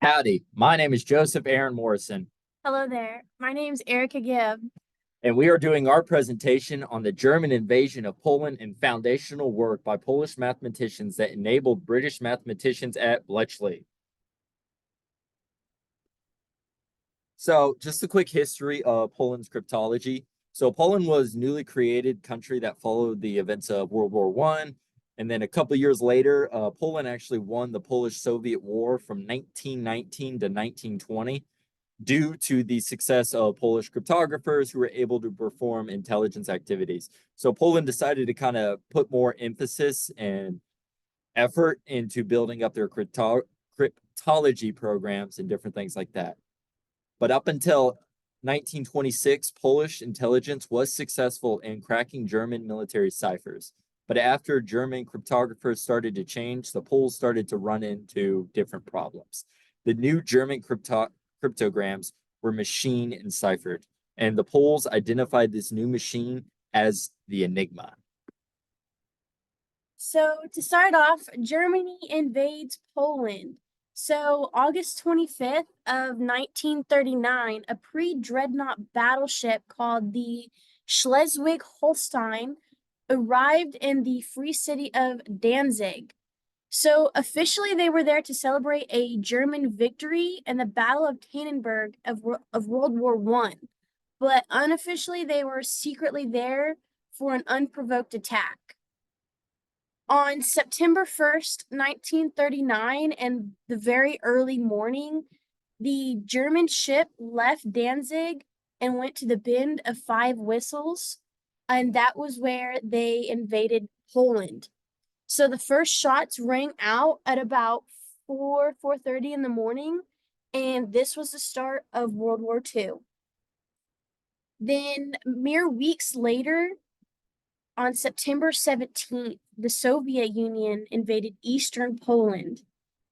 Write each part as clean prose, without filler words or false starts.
Howdy, my name is Joseph Aaron Morrison, Hello there. My name's Erica Gibb. and we are doing our presentation on the German invasion of Poland and foundational work by Polish mathematicians that enabled British mathematicians at Bletchley. So, just a quick history of Poland's cryptology. So, Poland was a newly created country that followed the events of World War One, and then a couple years later, Poland actually won the Polish-Soviet War from 1919 to 1920. Due to the success of Polish cryptographers who were able to perform intelligence activities. So Poland decided to kind of put more emphasis and effort into building up their cryptology programs and different things like that. But up until 1926, Polish intelligence was successful in cracking German military ciphers. But after German cryptographers started to change, the Poles started to run into different problems. The new German cryptograms were machine enciphered, and the Poles identified this new machine as the Enigma. So, to start off, Germany invades Poland. So, August 25th of 1939, a pre-dreadnought battleship called the Schleswig-Holstein arrived in the free city of Danzig. So, officially, they were there to celebrate a German victory in the Battle of Tannenberg of World War One. But unofficially, they were secretly there for an unprovoked attack. On September 1st, 1939, and the very early morning, the German ship left Danzig and went to the Bend of Five Whistles, and that was where they invaded Poland. So the first shots rang out at about 4:30 in the morning, and this was the start of World War II. Then mere weeks later, on September 17th, the Soviet Union invaded eastern Poland.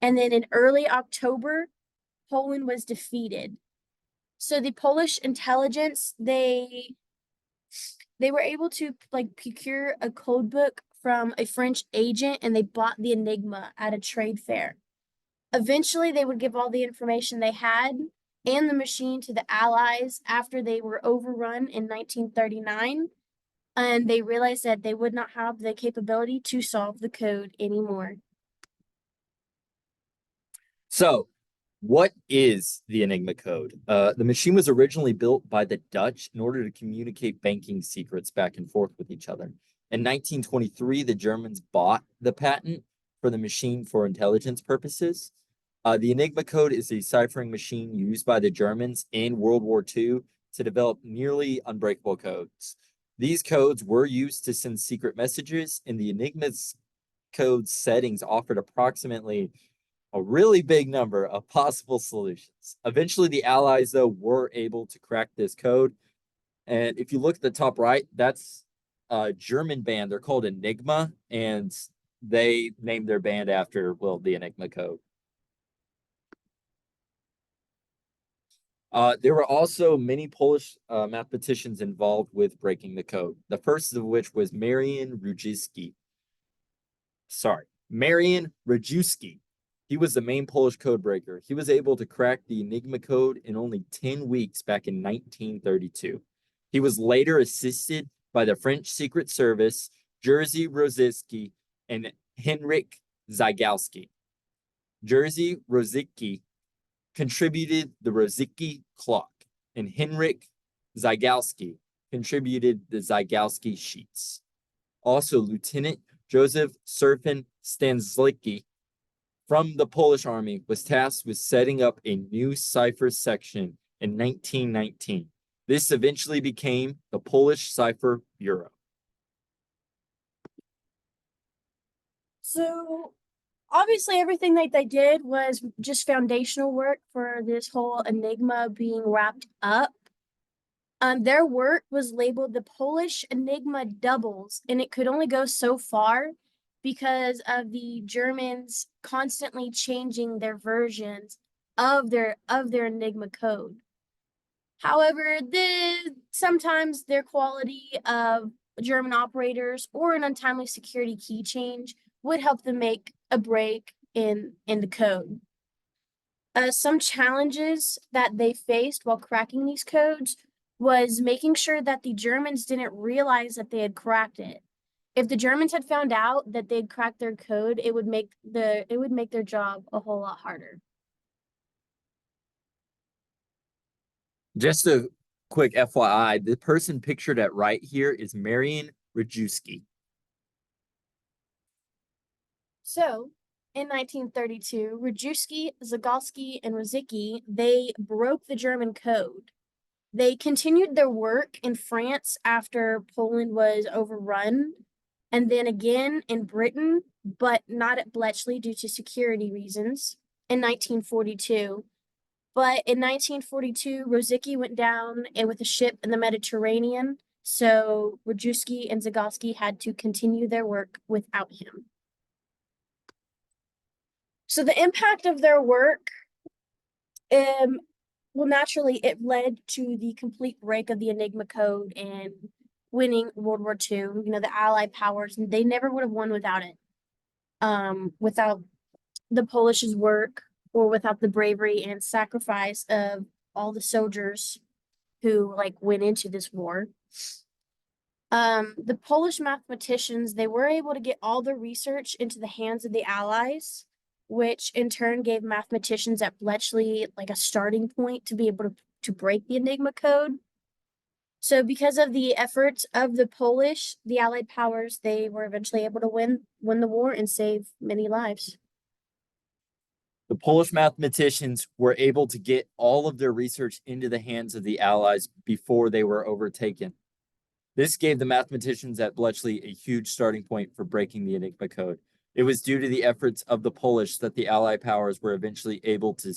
And then in early October, Poland was defeated. So the Polish intelligence, they were able to procure a code book from a French agent, and they bought the Enigma at a trade fair. Eventually, they would give all the information they had and the machine to the Allies after they were overrun in 1939, and they realized that they would not have the capability to solve the code anymore. So, what is the Enigma Code? The machine was originally built by the Dutch in order to communicate banking secrets back and forth with each other. In 1923, the Germans bought the patent for the machine for intelligence purposes. The Enigma Code is a ciphering machine used by the Germans in World War II to develop nearly unbreakable codes. These codes were used to send secret messages, and the Enigma's code settings offered approximately a really big number of possible solutions. Eventually, the Allies, though, were able to crack this code. And if you look at the top right, that's a German band. They're called Enigma, and they named their band after, well, the Enigma code. There were also many Polish mathematicians involved with breaking the code. The first of which was Marian Rujewski. Marian Rejewski. He was the main Polish code breaker. He was able to crack the Enigma code in only 10 weeks back in 1932. He was later assisted by the French Secret Service, Jerzy Rositzky, and Henryk Zygalski. Jerzy Rositzky contributed the Rositzky clock, and Henryk Zygalski contributed the Zygalski sheets. Also, Lieutenant Joseph Serfin Stanzlicki from the Polish army was tasked with setting up a new cipher section in 1919. This eventually became the Polish Cipher Bureau. So obviously everything that they did was just foundational work for this whole Enigma being wrapped up. Their work was labeled the Polish Enigma Doubles, and it could only go so far because of the Germans constantly changing their versions of their Enigma code. However, sometimes their quality of German operators or an untimely security key change would help them make a break in the code. Some challenges that they faced while cracking these codes was making sure that the Germans didn't realize that they had cracked it. If the Germans had found out that they'd cracked their code, it would make their job a whole lot harder. Just a quick FYI, the person pictured at right here is Marian Rejewski. So, in 1932, Rejewski, Zagorski, and Rosicky, they broke the German code. They continued their work in France after Poland was overrun, and then again in Britain, but not at Bletchley due to security reasons in 1942. But in 1942, Rosicky went down with a ship in the Mediterranean, so Rejewski and Zagorski had to continue their work without him. So the impact of their work, well, naturally, it led to the complete break of the Enigma Code and winning World War II. You know, the Allied powers, they never would have won without it. Without the Polish's work or without the bravery and sacrifice of all the soldiers who went into this war. The Polish mathematicians, they were able to get all the research into the hands of the Allies, which in turn gave mathematicians at Bletchley a starting point to be able to break the Enigma Code. So because of the efforts of the Polish, the Allied powers, they were eventually able to win the war and save many lives. The Polish mathematicians were able to get all of their research into the hands of the Allies before they were overtaken. This gave the mathematicians at Bletchley a huge starting point for breaking the Enigma Code. It was due to the efforts of the Polish that the Allied powers were eventually able to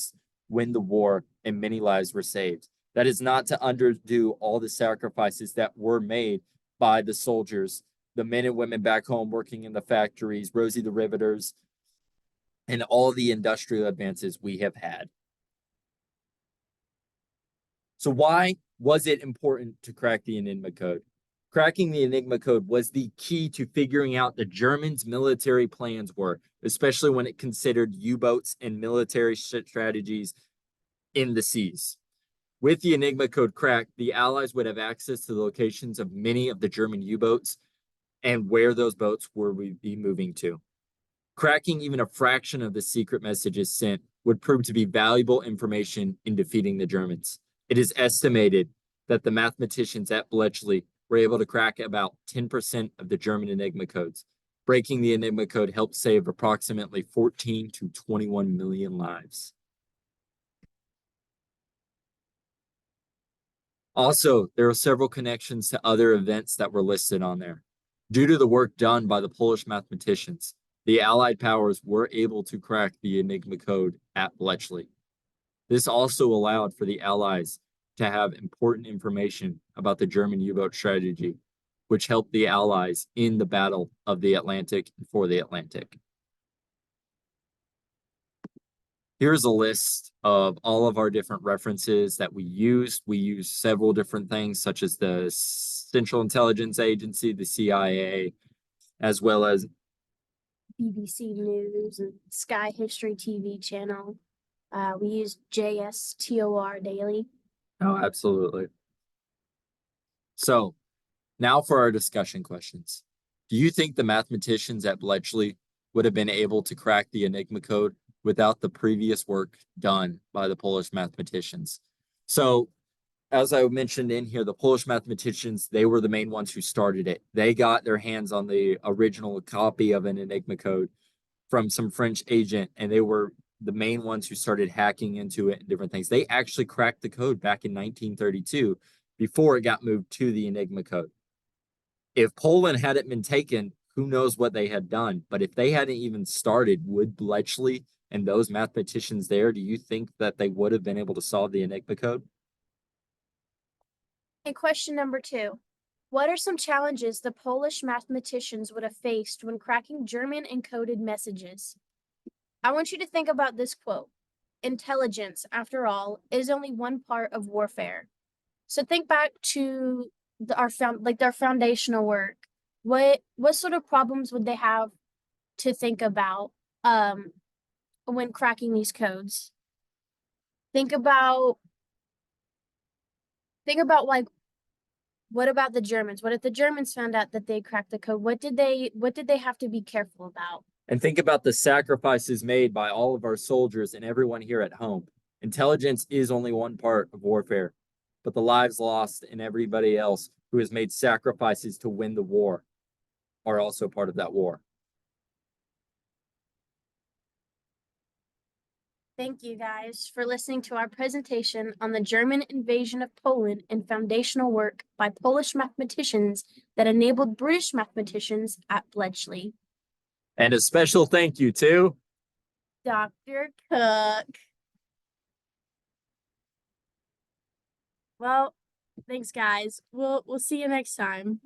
win the war and many lives were saved. That is not to underdo all the sacrifices that were made by the soldiers, the men and women back home working in the factories, Rosie the Riveters, and all the industrial advances we have had. So why was it important to crack the Enigma Code? Cracking the Enigma Code was the key to figuring out the Germans' military plans were, especially when it considered U-boats and military strategies in the seas. With the Enigma Code cracked, the Allies would have access to the locations of many of the German U-boats and where those boats were be moving to. Cracking even a fraction of the secret messages sent would prove to be valuable information in defeating the Germans. It is estimated that the mathematicians at Bletchley were able to crack about 10% of the German Enigma codes. Breaking the Enigma Code helped save approximately 14 to 21 million lives. Also, there are several connections to other events that were listed on there. Due to the work done by the Polish mathematicians, the Allied powers were able to crack the Enigma Code at Bletchley. This also allowed for the Allies to have important information about the German U-boat strategy, which helped the Allies in the Battle of the Atlantic and for the Atlantic. Here's a list of all of our different references that we used. We used several different things, such as the Central Intelligence Agency, the CIA, as well as BBC News and Sky History TV channel. We used JSTOR daily. Oh, absolutely. So now for our discussion questions. Do you think the mathematicians at Bletchley would have been able to crack the Enigma Code without the previous work done by the Polish mathematicians? So as I mentioned in here, the Polish mathematicians, they were the main ones who started it. They got their hands on the original copy of an Enigma Code from some French agent, and they were the main ones who started hacking into it and different things. They actually cracked the code back in 1932 before it got moved to the Enigma Code. If Poland hadn't been taken, who knows what they had done? But if they hadn't even started, would Bletchley and those mathematicians there, do you think that they would have been able to solve the Enigma Code? And question number 2. What are some challenges the Polish mathematicians would have faced when cracking German encoded messages? I want you to think about this quote. Intelligence, after all, is only one part of warfare. So think back to their foundational work. What sort of problems would they have to think about when cracking these codes? Think about like, what about the Germans? What if the Germans found out that they cracked the code? What did they have to be careful about? And think about the sacrifices made by all of our soldiers and everyone here at home. Intelligence is only one part of warfare, but the lives lost and everybody else who has made sacrifices to win the war are also part of that war. Thank you guys for listening to our presentation on the German invasion of Poland and foundational work by Polish mathematicians that enabled British mathematicians at Bletchley. And a special thank you to Dr. Cook. Well, thanks guys. We'll see you next time.